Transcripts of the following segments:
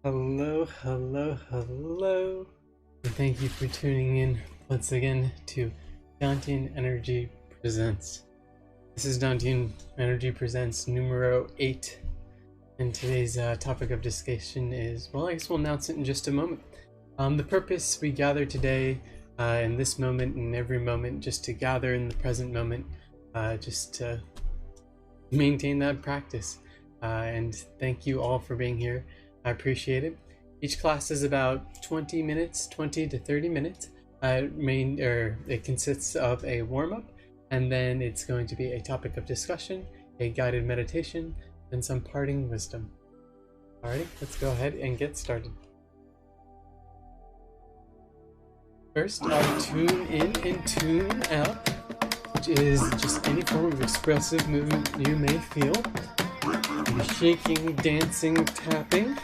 Hello, hello, hello. And thank you for tuning in once again to Dantian Energy Presents. This is Dantian Energy Presents numero 8. And today's topic of discussion is, well, I guess we'll announce it in just a moment. The purpose we gather today in this moment and every moment, just to gather in the present moment, just to maintain that practice. And thank you all for being here. I appreciate it. Each class is about 20 minutes, 20 to 30 minutes. It consists of a warm-up, and then it's going to be a topic of discussion, a guided meditation, and some parting wisdom. Alrighty, let's go ahead and get started. First, tune in and tune out, which is just any form of expressive movement you may feel. Maybe shaking, dancing, tapping.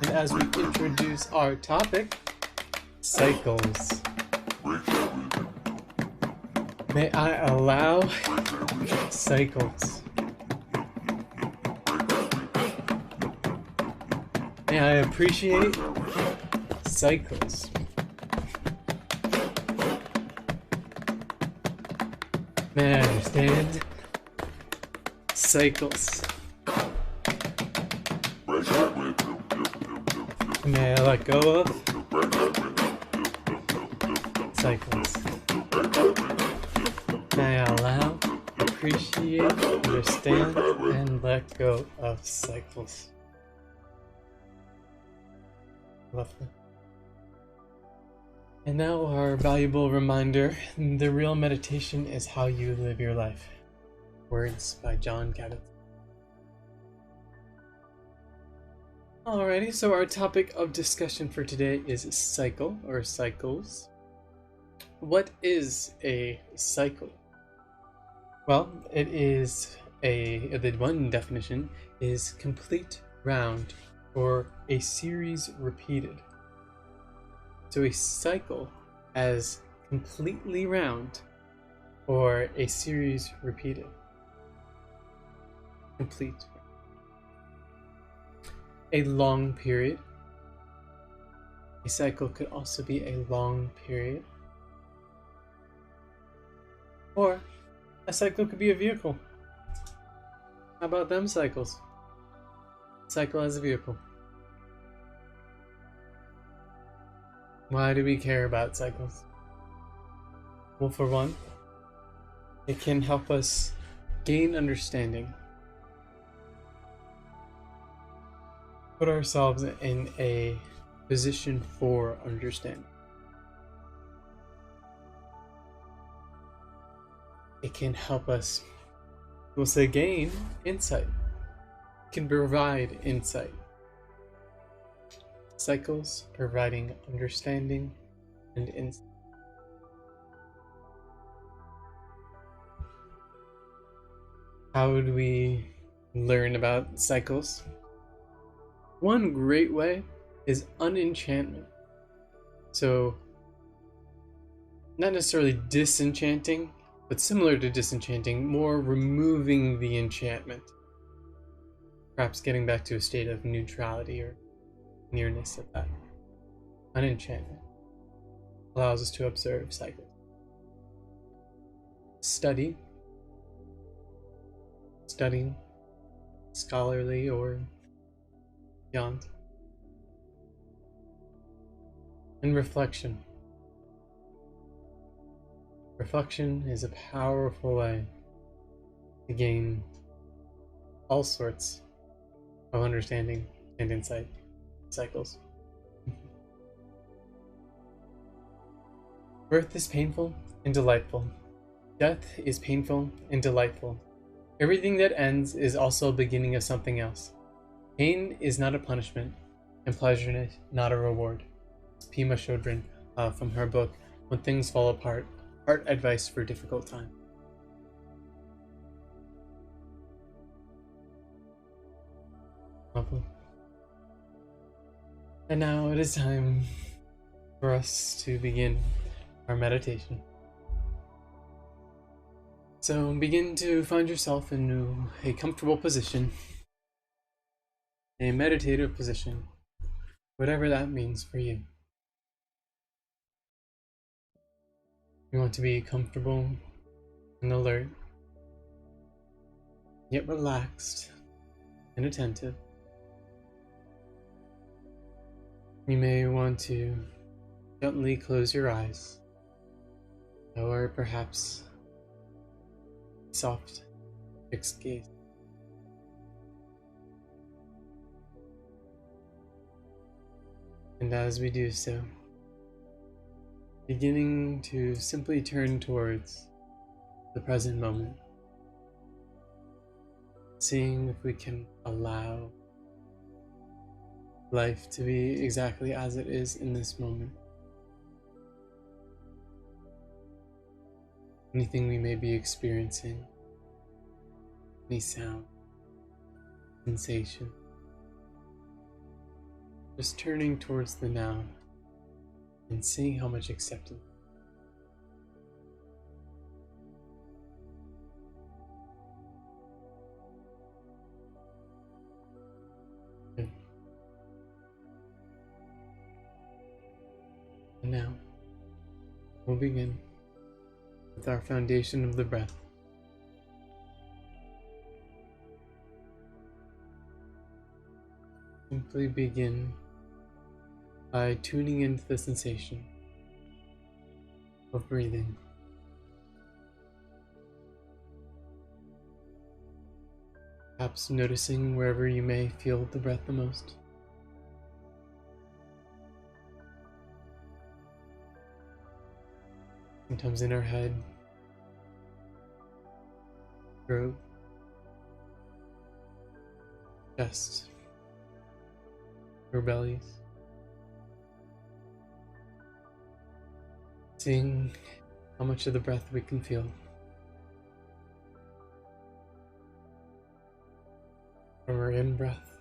And as we introduce our topic, cycles. May I allow cycles? May I appreciate cycles? May I understand cycles? May I let go of cycles? May I allow, appreciate, understand, and let go of cycles? Lovely. And now our valuable reminder, the real meditation is how you live your life. Words by John Kabat. Alrighty, so our topic of discussion for today is cycle or cycles. What is a cycle? Well, the one definition is complete round or a series repeated. So a cycle as completely round or a series repeated. Complete. A long period. A cycle could also be a long period. Or a cycle could be a vehicle. How about them cycles? Cycle as a vehicle. Why do we care about cycles? Well, for one, it can help us gain understanding. Put ourselves in a position for understanding. It can help us, we'll say, gain insight. It can provide insight. Cycles providing understanding and insight. How would we learn about cycles? One great way is unenchantment. So, not necessarily disenchanting, but similar to disenchanting, more removing the enchantment. Perhaps getting back to a state of neutrality or nearness of that. Unenchantment allows us to observe cycles. Studying, scholarly or beyond. And reflection. Reflection is a powerful way to gain all sorts of understanding and insight. Cycles. Birth is painful and delightful. Death is painful and delightful. Everything that ends is also a beginning of something else. Pain is not a punishment, and pleasure is not a reward. It's Pema Chodron from her book, When Things Fall Apart, Heart Advice for Difficult Time. Lovely. And now it is time for us to begin our meditation. So begin to find yourself in a comfortable position, a meditative position. whatever that means for you. You want to be comfortable and alert, yet relaxed and attentive. You may want to gently close your eyes, or perhaps soft, fixed gaze. And as we do so, beginning to simply turn towards the present moment, seeing if we can allow life to be exactly as it is in this moment. Anything we may be experiencing, any sound, sensation, just turning towards the now and seeing how much acceptance. Good. And now we'll begin with our foundation of the breath. Simply begin by tuning into the sensation of breathing. Perhaps noticing wherever you may feel the breath the most. Sometimes in our head, throat, chest, or bellies. Seeing how much of the breath we can feel. From our in breath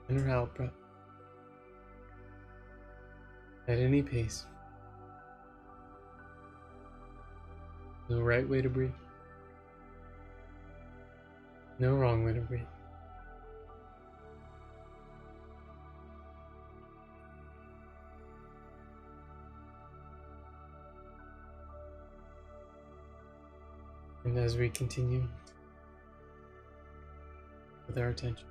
and our out breath. At any pace. No right way to breathe. No wrong way to breathe. And as we continue with our attention,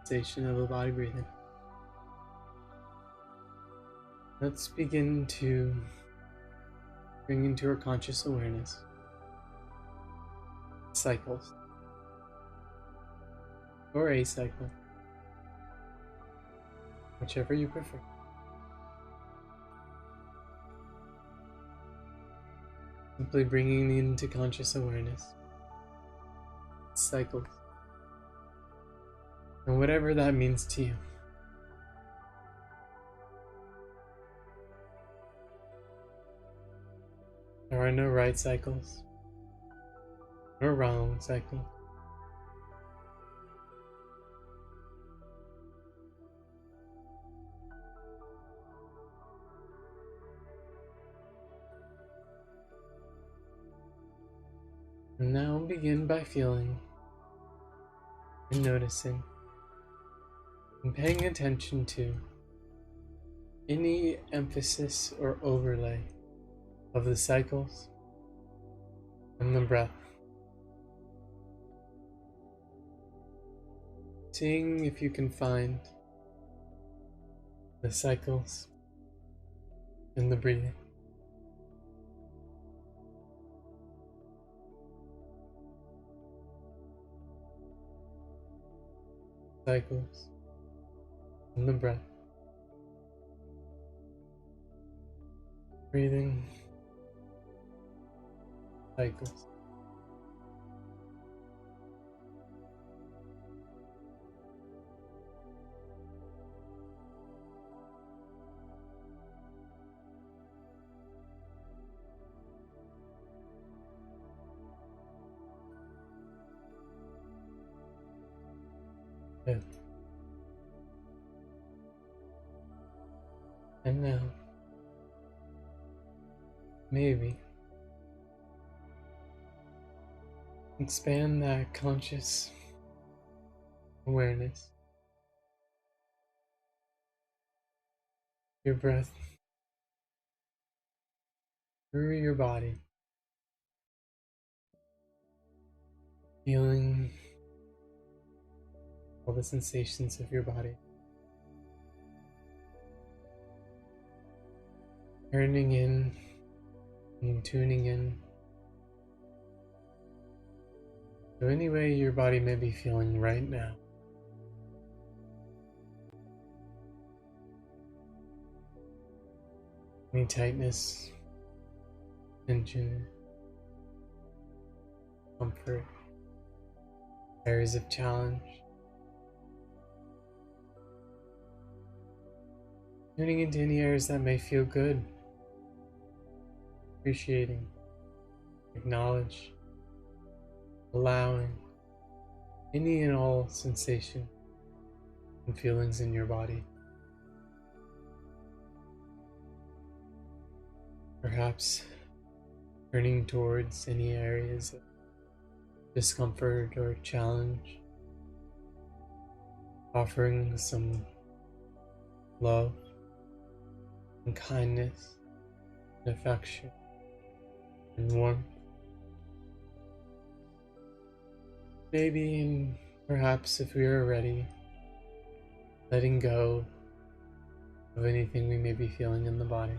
sensation of the body breathing, let's begin to bring into our conscious awareness cycles, or a cycle, whichever you prefer. Simply bringing into conscious awareness cycles, and whatever that means to you. There are no right cycles, nor wrong cycles. And now begin by feeling and noticing and paying attention to any emphasis or overlay of the cycles and the breath. Seeing if you can find the cycles and the breathing. Cycles and the breath. Breathing. Cycles. Good. And now, maybe expand that conscious awareness your breath through your body, feeling all the sensations of your body, turning in and tuning in to any way your body may be feeling right now. Any tightness, tension, comfort, areas of challenge. Tuning into any areas that may feel good, appreciating, acknowledge, allowing any and all sensation and feelings in your body. Perhaps turning towards any areas of discomfort or challenge, offering some love and kindness and affection and warmth. Maybe, and perhaps if we are ready, letting go of anything we may be feeling in the body.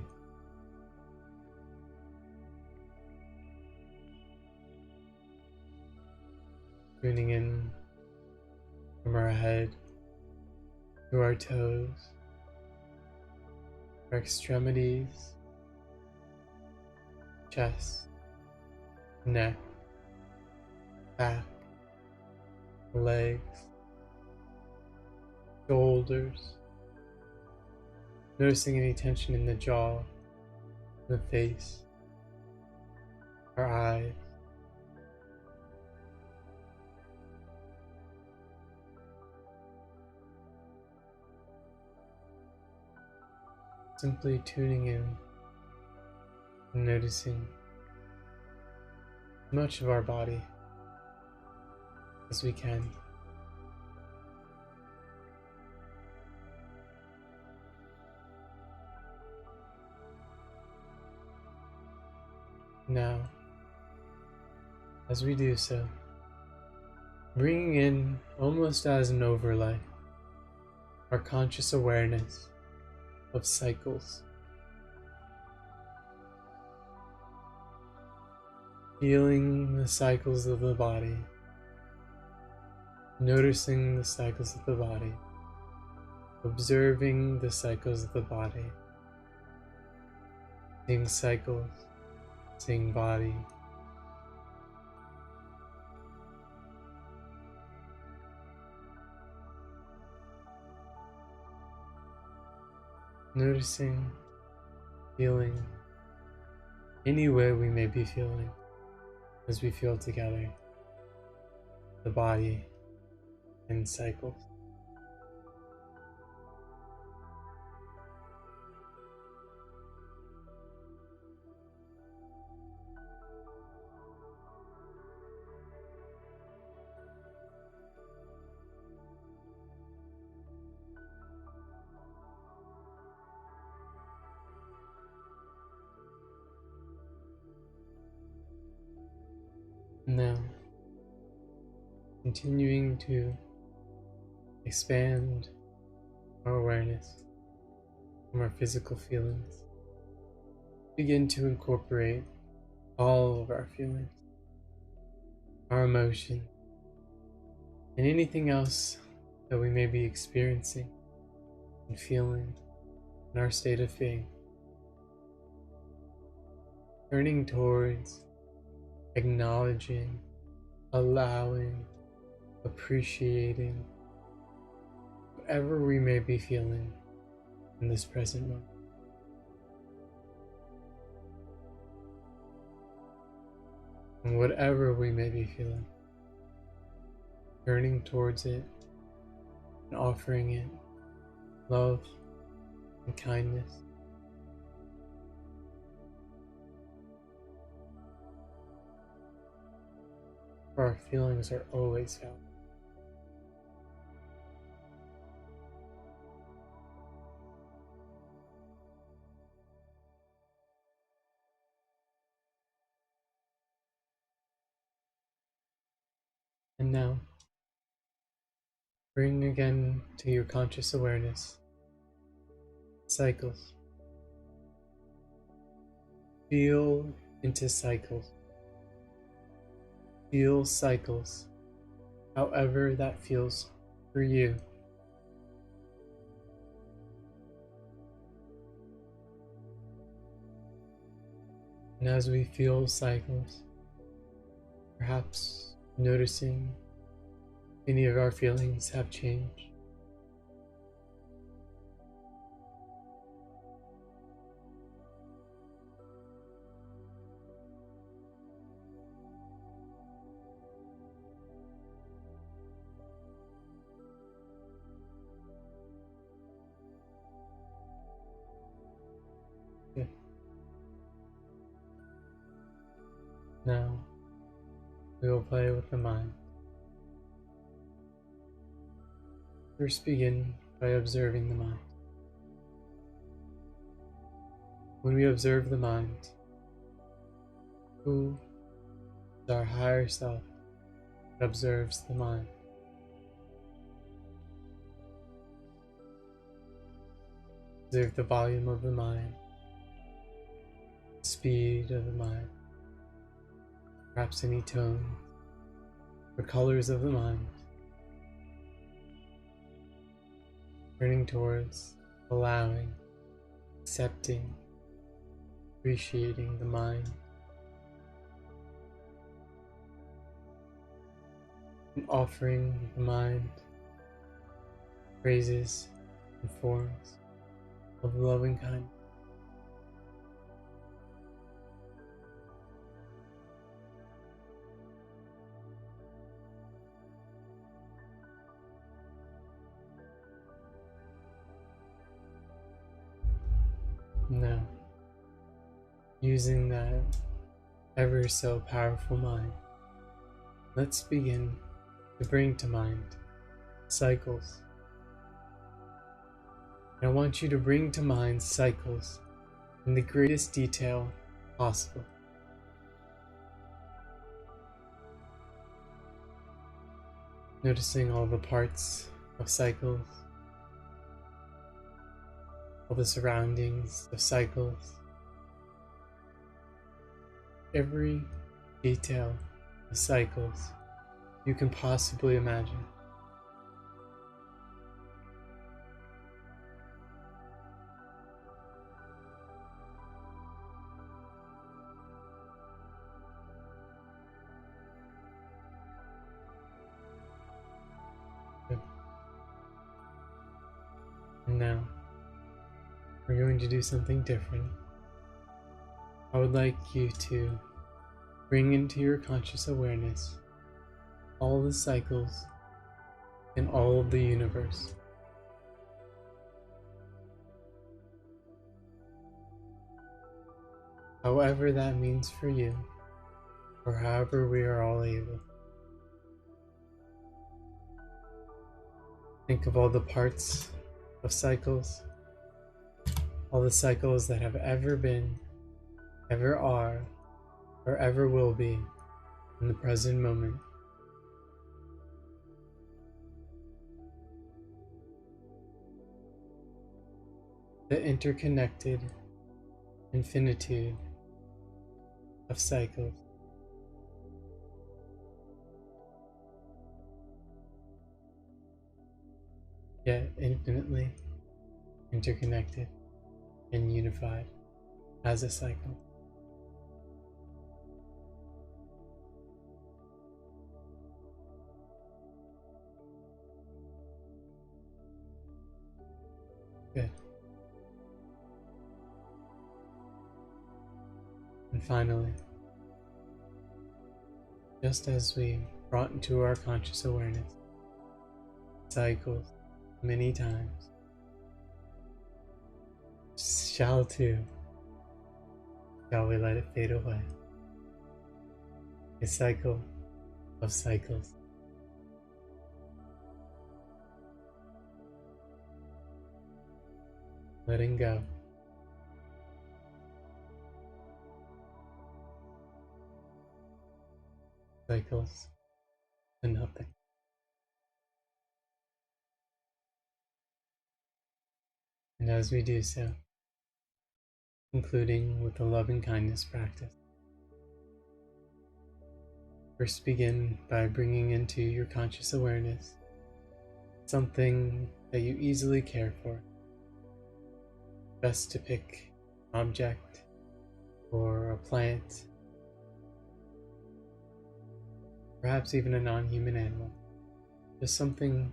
Tuning in from our head to our toes, our extremities, chest, neck, back, legs, shoulders, noticing any tension in the jaw, the face, our eyes. Simply tuning in and noticing as much of our body as we can. Now, as we do so, bringing in almost as an overlay our conscious awareness of cycles. Feeling the cycles of the body, noticing the cycles of the body, observing the cycles of the body, seeing cycles, seeing body. Noticing, feeling, any way we may be feeling as we feel together, the body and cycles. Now, continuing to expand our awareness from our physical feelings, begin to incorporate all of our feelings, our emotions, and anything else that we may be experiencing and feeling in our state of being, turning towards acknowledging, allowing, appreciating whatever we may be feeling in this present moment. And whatever we may be feeling, turning towards it and offering it love and kindness. For our feelings are always valid. Now, bring again to your conscious awareness cycles. Feel into cycles. Feel cycles, however that feels for you. And as we feel cycles, perhaps noticing any of our feelings have changed. Good. Now, we will play with the mind. First, begin by observing the mind. When we observe the mind, who is our higher self that observes the mind? Observe the volume of the mind, the speed of the mind, perhaps any tone or colors of the mind, turning towards allowing, accepting, appreciating the mind, and offering the mind phrases and forms of loving kindness. Now, using that ever so powerful mind, let's begin to bring to mind cycles. And I want you to bring to mind cycles in the greatest detail possible. Noticing all the parts of cycles, all the surroundings of cycles, every detail of cycles you can possibly imagine. Good. And now, we're going to do something different. I would like you to bring into your conscious awareness all the cycles in all of the universe. However that means for you, or however we are all able. Think of all the parts of cycles, all the cycles that have ever been, ever are, or ever will be in the present moment. The interconnected infinitude of cycles. Yet infinitely interconnected and unified as a cycle. Good. And finally, just as we brought into our conscious awareness cycles many times, shall we let it fade away? A cycle of cycles. Letting go. Cycles to nothing. And as we do so, concluding with the loving kindness practice, first begin by bringing into your conscious awareness something that you easily care for. Best to pick an object or a plant, perhaps even a non-human animal, just something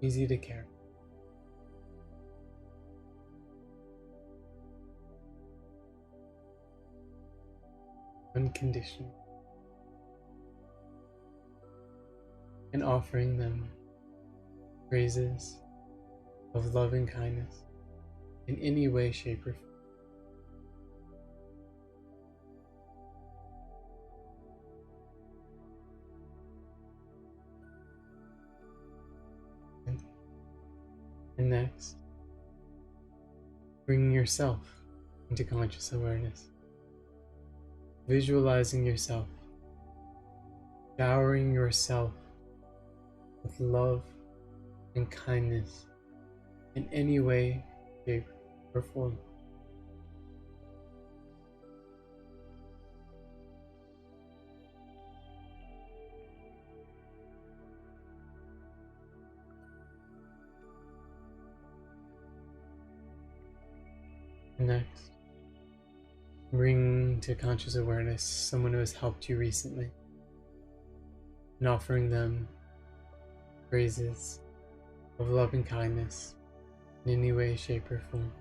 easy to care for. Unconditional. And offering them phrases of love and kindness in any way, shape, or form. And next, bringing yourself into conscious awareness, visualizing yourself, showering yourself with love and kindness in any way, shape, or form. Next, bring to conscious awareness someone who has helped you recently and offering them phrases of love and kindness in any way, shape, or form.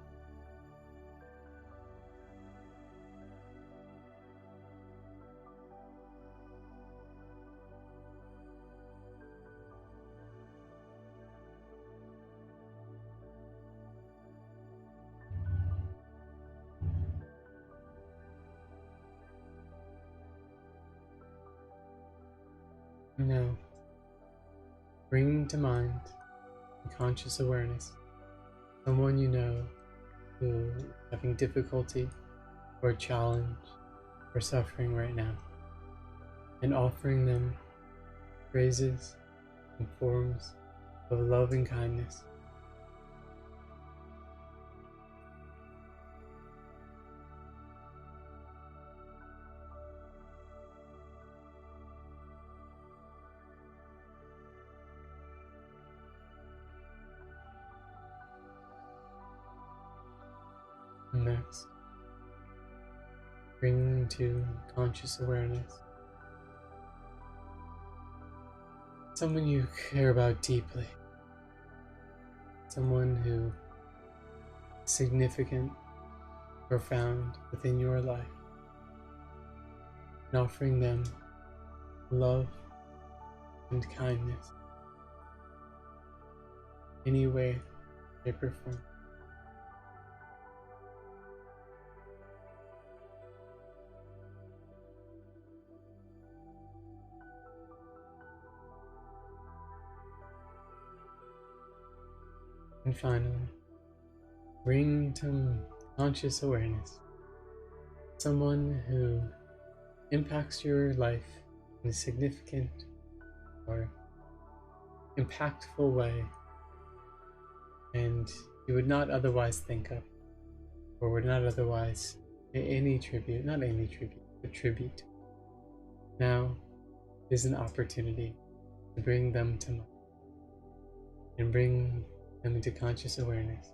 Now, bring to mind and conscious awareness someone you know who is having difficulty or challenge or suffering right now, and offering them phrases and forms of love and kindness. Next, bring to conscious awareness someone you care about deeply, someone who is significant, profound within your life, and offering them love and kindness any way, shape, or form. And finally, bring to conscious awareness someone who impacts your life in a significant or impactful way, and you would not otherwise think of, or would not otherwise pay any tribute, not any tribute, but tribute. Now is an opportunity to bring them to mind and bring them into conscious awareness,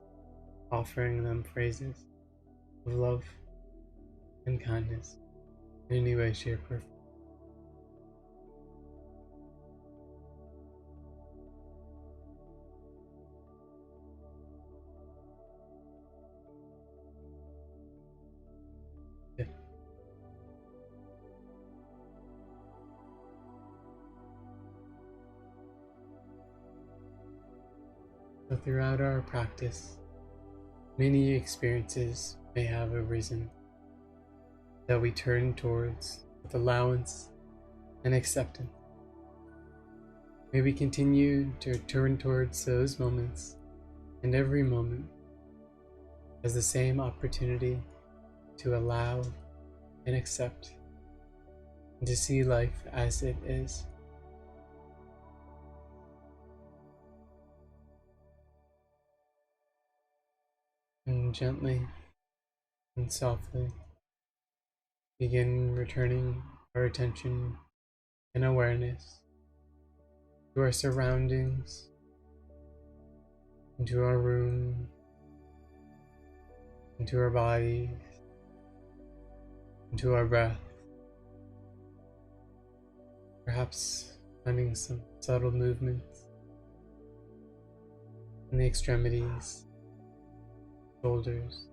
offering them phrases of love and kindness in any way, shape, or form. Yeah. So throughout our practice, many experiences may have arisen that we turn towards with allowance and acceptance. May we continue to turn towards those moments and every moment as the same opportunity to allow and accept and to see life as it is. And gently and softly begin returning our attention and awareness to our surroundings, into our room, into our bodies, into our breath. Perhaps finding some subtle movements in the extremities, shoulders,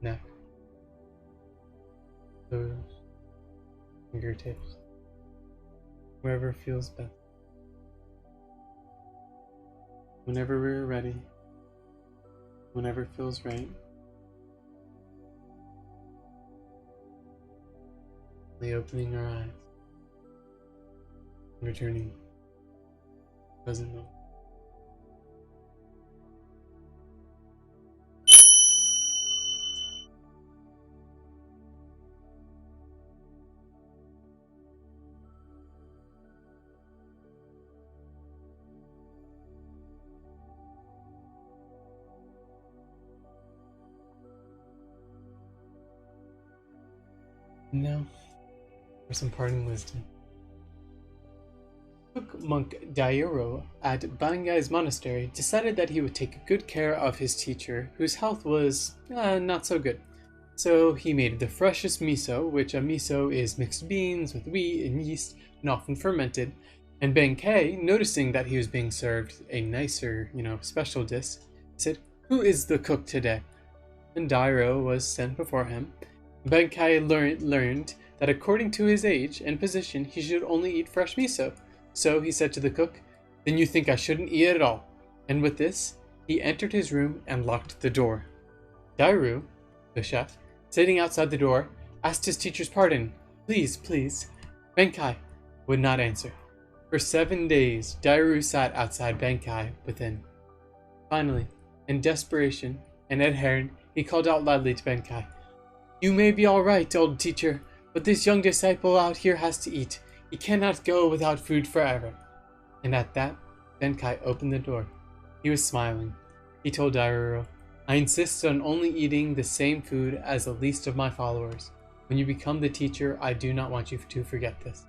neck, toes, fingertips, wherever feels best. Whenever we're ready, whenever it feels right, opening our eyes, and returning to the present moment. Now, for some parting wisdom. Monk Dairo at Bangai's monastery decided that he would take good care of his teacher, whose health was not so good. So he made the freshest miso, which a miso is mixed beans with wheat and yeast and often fermented. And Benkei, noticing that he was being served a nicer, special dish, said, "Who is the cook today?" And Dairo was sent before him. Benkei learned that according to his age and position, he should only eat fresh miso. So he said to the cook, "Then you think I shouldn't eat it at all?" And with this, he entered his room and locked the door. Dairu, the chef, sitting outside the door, asked his teacher's pardon. Please. Benkei would not answer. For 7 days, Dairu sat outside Benkei within. Finally, in desperation and adherent, he called out loudly to Benkei, "You may be all right, old teacher, but this young disciple out here has to eat. He cannot go without food forever." And at that, Benkei opened the door. He was smiling. He told Dairo, "I insist on only eating the same food as the least of my followers. When you become the teacher, I do not want you to forget this."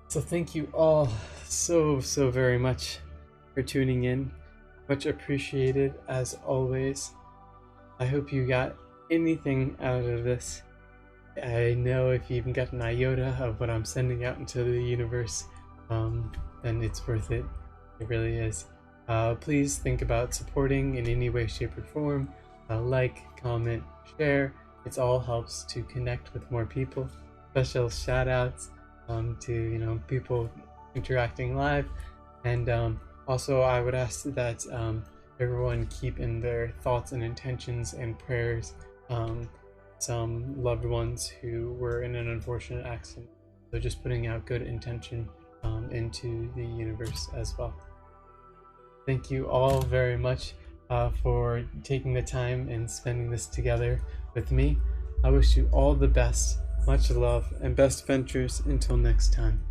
So thank you all so very much for tuning in. Much appreciated as always. I hope you got anything out of this. I know if you even got an iota of what I'm sending out into the universe, then it's worth it. It really is. Please think about supporting in any way, shape, or form. Like, comment, share. It all helps to connect with more people. Special shout outs to people interacting live, and also I would ask that everyone keep in their thoughts and intentions and prayers some loved ones who were in an unfortunate accident. So just putting out good intention into the universe as well. Thank you all very much for taking the time and spending this together with me. I wish you all the best, much love, and best ventures until next time.